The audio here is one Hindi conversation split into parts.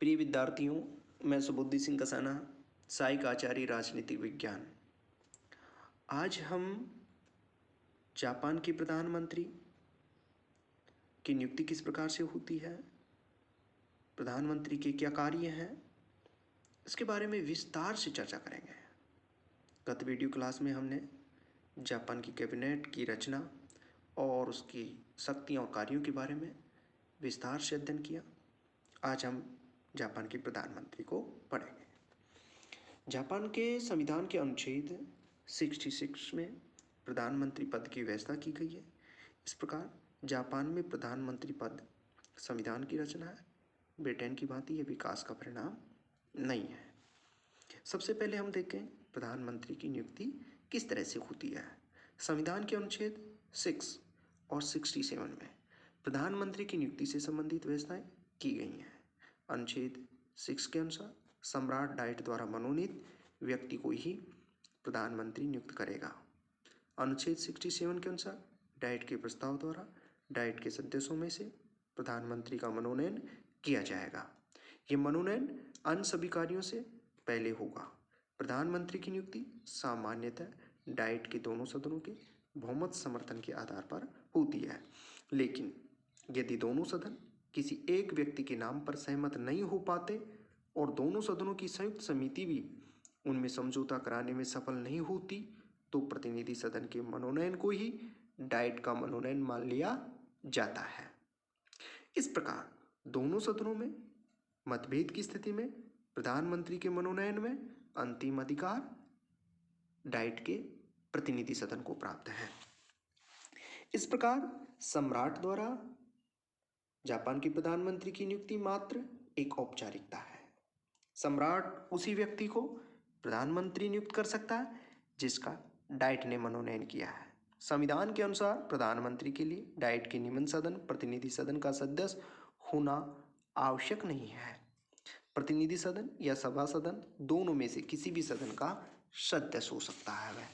प्रिय विद्यार्थियों, मैं सुबुद्धि सिंह कसाना, सहायक आचार्य राजनीतिक विज्ञान। आज हम जापान के प्रधानमंत्री की नियुक्ति किस प्रकार से होती है, प्रधानमंत्री के क्या कार्य हैं, इसके बारे में विस्तार से चर्चा करेंगे। गत वीडियो क्लास में हमने जापान की कैबिनेट की रचना और उसकी शक्तियों और कार्यों के बारे में विस्तार से अध्ययन किया। आज हम जापान के प्रधानमंत्री को पढ़ेंगे। जापान के संविधान के अनुच्छेद 66 में प्रधानमंत्री पद की व्यवस्था की गई है। इस प्रकार जापान में प्रधानमंत्री पद संविधान की रचना है। ब्रिटेन की भांति यह विकास का परिणाम नहीं है। सबसे पहले हम देखें प्रधानमंत्री की नियुक्ति किस तरह से होती है। संविधान के अनुच्छेद 6 और 67 में प्रधानमंत्री की नियुक्ति से संबंधित व्यवस्थाएं की गई हैं। अनुच्छेद 6 के अनुसार सम्राट डाइट द्वारा मनोनीत व्यक्ति को ही प्रधानमंत्री नियुक्त करेगा। अनुच्छेद 67 के अनुसार डाइट के प्रस्ताव द्वारा डाइट के सदस्यों में से प्रधानमंत्री का मनोनयन किया जाएगा। यह मनोनयन अन्य सभी कार्यों से पहले होगा। प्रधानमंत्री की नियुक्ति सामान्यतः डाइट के दोनों सदनों के बहुमत समर्थन के आधार पर होती है, लेकिन यदि दोनों सदन किसी एक व्यक्ति के नाम पर सहमत नहीं हो पाते और दोनों सदनों की संयुक्त समिति भी उनमें समझौता कराने में सफल नहीं होती, तो प्रतिनिधि सदन के मनोनयन को ही डाइट का मनोनयन मान लिया जाता है। इस प्रकार दोनों सदनों में मतभेद की स्थिति में प्रधानमंत्री के मनोनयन में अंतिम अधिकार डाइट के प्रतिनिधि सदन को प्राप्त है। इस प्रकार सम्राट द्वारा जापान के प्रधानमंत्री की नियुक्ति मात्र एक औपचारिकता है। सम्राट उसी व्यक्ति को प्रधानमंत्री नियुक्त कर सकता है जिसका डाइट ने मनोनयन किया है। संविधान के अनुसार प्रधानमंत्री के लिए डाइट के निम्न सदन प्रतिनिधि सदन का सदस्य होना आवश्यक नहीं है। प्रतिनिधि सदन या सभा सदन दोनों में से किसी भी सदन का सदस्य हो सकता है। वह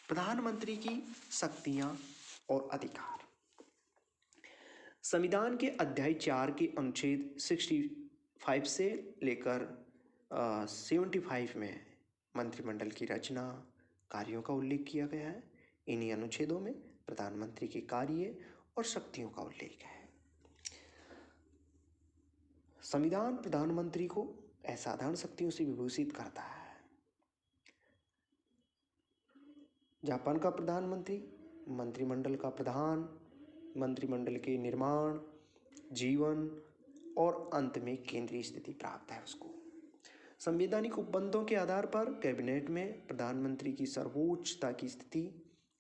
प्रधानमंत्री की शक्तियां और अधिकार। संविधान के अध्याय 4 के अनुच्छेद 65 से लेकर 75 में मंत्रिमंडल की रचना कार्यों का उल्लेख किया गया है। इन्हीं अनुच्छेदों में प्रधानमंत्री के कार्य और शक्तियों का उल्लेख है। संविधान प्रधानमंत्री को असाधारण शक्तियों से विभूषित करता है। जापान का प्रधानमंत्री मंत्रिमंडल का प्रधान, मंत्रिमंडल के निर्माण, जीवन और अंत में केंद्रीय स्थिति प्राप्त है उसको। संवैधानिक उपबंधों के आधार पर कैबिनेट में प्रधानमंत्री की सर्वोच्चता की स्थिति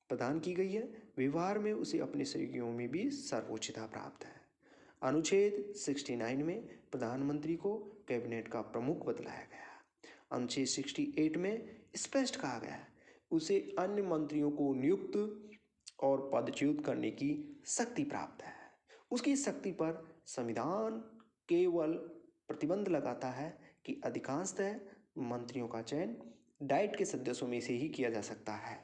प्रदान की गई है। व्यवहार में उसे अपने सहयोगियों में भी सर्वोच्चता प्राप्त है। अनुच्छेद 69 में प्रधानमंत्री को कैबिनेट का प्रमुख बतलाया गया। अनुच्छेद 68 में स्पष्ट कहा गया है उसे अन्य मंत्रियों को नियुक्त और पदच्युत करने की शक्ति प्राप्त है। उसकी शक्ति पर संविधान केवल प्रतिबंध लगाता है कि अधिकांशतः मंत्रियों का चयन डाइट के सदस्यों में से ही किया जा सकता है।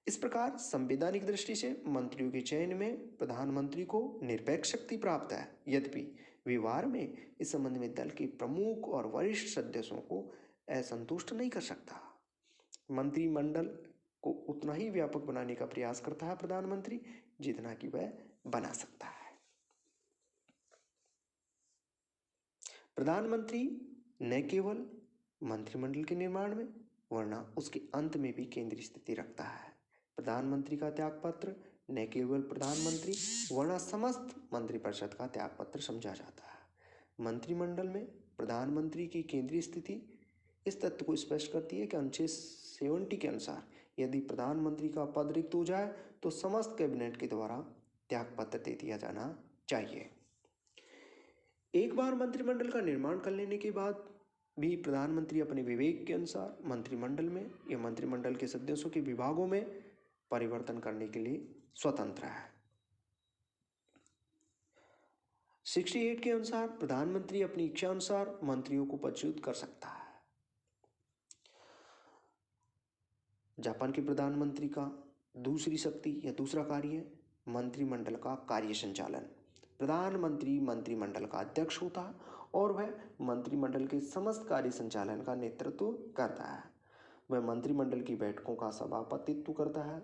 इस प्रकार संवैधानिक दृष्टि से मंत्रियों के चयन में प्रधानमंत्री को निरपेक्ष शक्ति प्राप्त है। यद्यपि व्यवहार में इस संबंध में दल के प्रमुख और वरिष्ठ सदस्यों को असंतुष्ट नहीं कर सकता। मंत्रिमंडल को उतना ही व्यापक बनाने का प्रयास करता है प्रधानमंत्री जितना कि वह बना सकता है। प्रधानमंत्री न केवल मंत्रिमंडल के निर्माण में वरना उसके अंत में भी केंद्रीय स्थिति रखता है। प्रधानमंत्री का त्यागपत्र न केवल प्रधानमंत्री वरना समस्त मंत्रिपरिषद का त्यागपत्र समझा जाता है। मंत्रिमंडल में प्रधानमंत्री की केंद्रीय स्थिति इस तथ्य को स्पष्ट करती है कि अनुच्छेद 70 के अनुसार यदि प्रधानमंत्री का पद रिक्त हो जाए तो समस्त कैबिनेट के द्वारा त्यागपत्र दे दिया जाना चाहिए। एक बार मंत्रिमंडल का निर्माण कर लेने के बाद भी प्रधानमंत्री अपने विवेक के अनुसार मंत्रिमंडल में या मंत्रिमंडल के सदस्यों के विभागों में परिवर्तन करने के लिए स्वतंत्र है। 68 के अनुसार प्रधानमंत्री अपनी इच्छा अनुसार मंत्रियों को पदच्युत कर सकता है। जापान के प्रधानमंत्री का दूसरी शक्ति या दूसरा कार्य है मंत्रिमंडल का कार्य संचालन। प्रधानमंत्री मंत्रिमंडल का अध्यक्ष होता है और वह मंत्रिमंडल के समस्त कार्य संचालन का नेतृत्व करता है। वह मंत्रिमंडल की बैठकों का सभापतित्व करता है,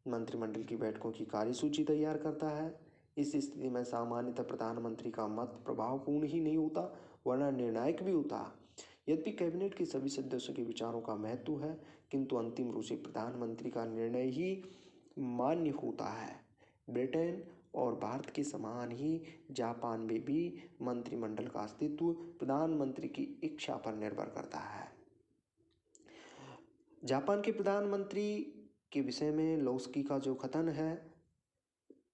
मंत्रिमंडल की बैठकों की कार्यसूची तैयार करता है। इस स्थिति में सामान्यतः प्रधानमंत्री का मत प्रभावपूर्ण ही नहीं होता वरना निर्णायक भी होता। यद्यपि कैबिनेट के सभी सदस्यों के विचारों का महत्व है, किंतु अंतिम रूप से प्रधानमंत्री का निर्णय ही मान्य होता है। ब्रिटेन और भारत के समान ही जापान में भी मंत्रिमंडल का अस्तित्व प्रधानमंत्री की इच्छा पर निर्भर करता है। जापान के प्रधानमंत्री के विषय में लोस्की का जो कथन है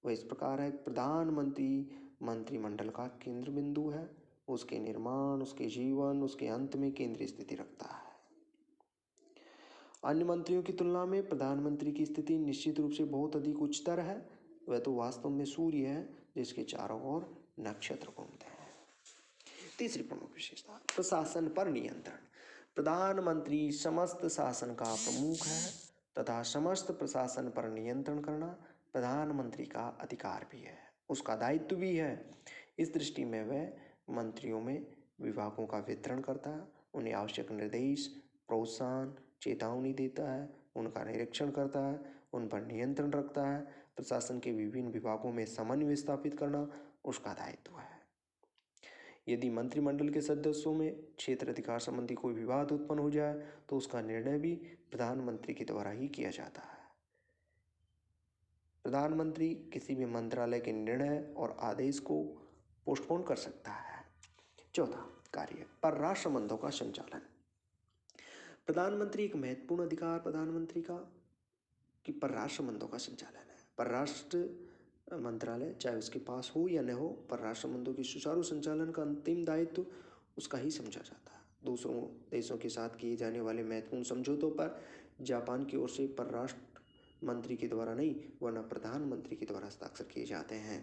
वह इस प्रकार है। प्रधानमंत्री मंत्रिमंडल का केंद्र बिंदु है, उसके निर्माण, उसके जीवन, उसके अंत में केंद्रीय स्थिति रखता है। अन्य मंत्रियों की तुलना में प्रधानमंत्री की स्थिति निश्चित रूप से बहुत अधिक उच्चतर है। वह तो वास्तव में सूर्य है जिसके चारों ओर नक्षत्र घूमते हैं। तीसरी प्रमुख विशेषता, प्रशासन पर नियंत्रण। प्रधानमंत्री समस्त शासन का प्रमुख है तथा समस्त प्रशासन पर नियंत्रण करना प्रधानमंत्री का अधिकार भी है, उसका दायित्व भी है। इस दृष्टि में वह मंत्रियों में विभागों का वितरण करता है, उन्हें आवश्यक निर्देश, प्रोत्साहन, चेतावनी देता है, उनका निरीक्षण करता है, उन पर नियंत्रण रखता है। प्रशासन के विभिन्न विभागों में समन्वय स्थापित करना उसका दायित्व है। यदि मंत्रिमंडल के सदस्यों में क्षेत्र अधिकार संबंधी कोई विवाद उत्पन्न हो जाए तो उसका निर्णय भी प्रधानमंत्री के द्वारा ही किया जाता है। प्रधानमंत्री किसी भी मंत्रालय के निर्णय और आदेश को पोस्टपोन कर सकता है। चौथा कार्य, परराष्ट्र संबंधों का संचालन। प्रधानमंत्री एक महत्वपूर्ण अधिकार प्रधानमंत्री का कि परराष्ट्र संबंधों का संचालन है। परराष्ट्र मंत्रालय चाहे उसके पास हो या न हो, परराष्ट्र संबंधों के सुचारू संचालन का अंतिम दायित्व उसका ही समझा जाता है। दूसरों देशों के साथ किए जाने वाले महत्वपूर्ण समझौतों पर जापान की ओर से परराष्ट्र मंत्री के द्वारा नहीं वरना प्रधानमंत्री के द्वारा हस्ताक्षर किए जाते हैं।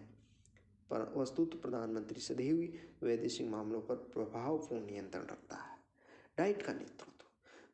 पर वस्तुतः प्रधानमंत्री सदैव वैदेशिक मामलों पर प्रभावपूर्ण नियंत्रण रखता है। डाइट का नेतृत्व।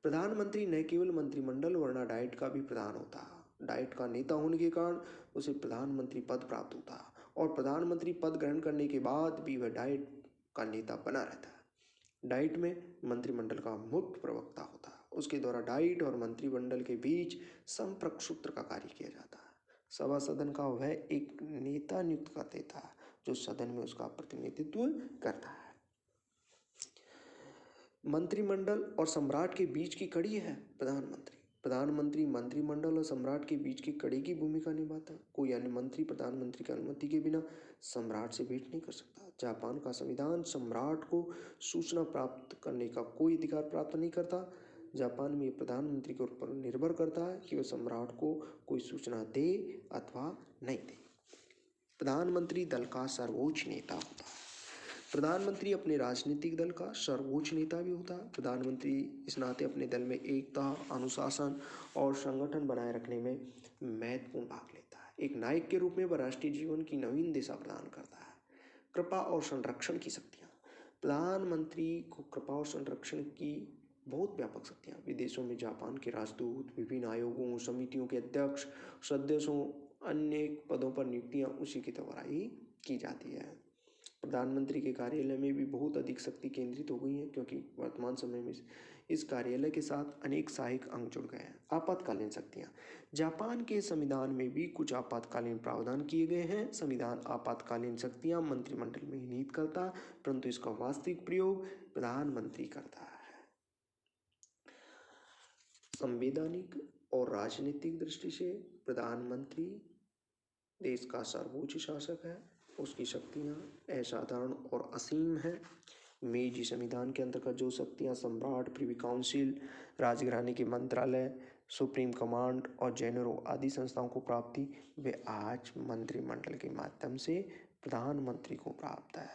प्रधानमंत्री न केवल मंत्रिमंडल वरना डाइट का भी प्रधान होता है। डाइट का नेता होने के कारण उसे प्रधानमंत्री पद प्राप्त होता है और प्रधानमंत्री पद ग्रहण करने के बाद भी वह डाइट का नेता बना रहता है। डाइट में मंत्रिमंडल का मुख्य प्रवक्ता होता है, उसके द्वारा डाइट और मंत्रिमंडल के बीच संपर्क सूत्र का कार्य किया जाता है। सभा सदन का वह एक नेता नियुक्त कर देता है जो सदन में उसका प्रतिनिधित्व करता है। मंत्रिमंडल और सम्राट के बीच की कड़ी है प्रधानमंत्री। प्रधानमंत्री मंत्रिमंडल और सम्राट के बीच की कड़ी की भूमिका निभाता है। कोई अन्य मंत्री प्रधानमंत्री की अनुमति के बिना सम्राट से भेंट नहीं कर सकता। जापान का संविधान सम्राट को सूचना प्राप्त करने का कोई अधिकार प्राप्त नहीं करता। जापान में प्रधानमंत्री के ऊपर निर्भर करता है कि वह सम्राट को कोई सूचना दे अथवा नहीं दे। प्रधानमंत्री दल का सर्वोच्च नेता होता है। प्रधानमंत्री अपने राजनीतिक दल का सर्वोच्च नेता भी होता है। प्रधानमंत्री इस नाते अपने दल में एकता, अनुशासन और संगठन बनाए रखने में महत्वपूर्ण भाग लेता है। एक नायक के रूप में वह राष्ट्रीय जीवन की नवीन दिशा प्रदान करता है। कृपा और संरक्षण की शक्तियाँ। प्रधानमंत्री को कृपा और संरक्षण की बहुत व्यापक शक्तियाँ। विदेशों में जापान के राजदूत, विभिन्न आयोगों, समितियों के अध्यक्ष, सदस्यों, अन्य पदों पर नियुक्तियाँ उसी के द्वारा ही की जाती है। प्रधानमंत्री के कार्यालय में भी बहुत अधिक शक्ति केंद्रित हो गई है क्योंकि वर्तमान समय में इस कार्यालय के साथ अनेक सहायक अंग जुड़ गए हैं। आपातकालीन शक्तियाँ। जापान के संविधान में भी कुछ आपातकालीन प्रावधान किए गए हैं। संविधान आपातकालीन शक्तियाँ मंत्रिमंडल में ही निहित करता, परंतु इसका वास्तविक प्रयोग प्रधानमंत्री करता है। संवैधानिक और राजनीतिक दृष्टि से प्रधानमंत्री देश का सर्वोच्च शासक है। उसकी शक्तियाँ असाधारण और असीम हैं। मेजी संविधान के अंतर्गत जो शक्तियाँ सम्राट, प्रिवी काउंसिल, राजघराने के मंत्रालय, सुप्रीम कमांड और जेनरो आदि संस्थाओं को प्राप्त थी वे आज मंत्रिमंडल के माध्यम से प्रधानमंत्री को प्राप्त है।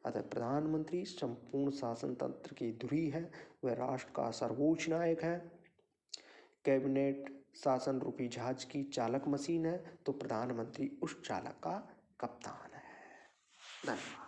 अतः प्रधानमंत्री संपूर्ण शासन तंत्र की धुरी है, वह राष्ट्र का सर्वोच्च नायक है। कैबिनेट शासन रूपी जहाज की चालक मशीन है तो प्रधानमंत्री उस चालक का कप्तान है। धन्यवाद।